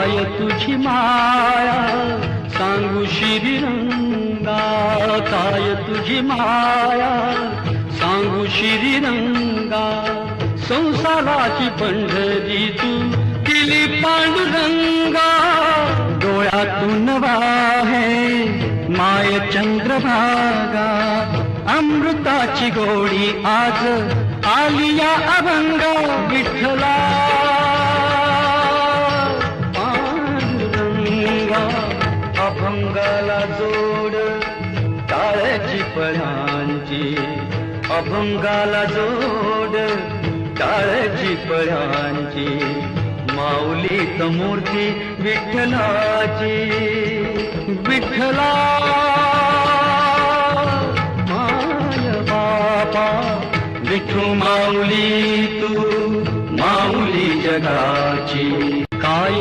काय तुझी माया सांगू श्रीरंगा, काय तुझी माया सांगू श्रीरंगा. संसाराची पंढरी तू केली पांडुरंगा, डोळ्यातून वाहे माय चंद्रभागा. अमृताची गोडी आज आली या अभंगा, विठ्ठला पांडुरंगा. अभंगाला जोड टाळ्याची पळ्यांची, अभंगाला जोड टाळ्याची पळ्यांची. माऊलीत मूर्ती विठ्ठलाची, विठ्ठला माय बापा. विठू माऊली तू माऊली जगाची, काय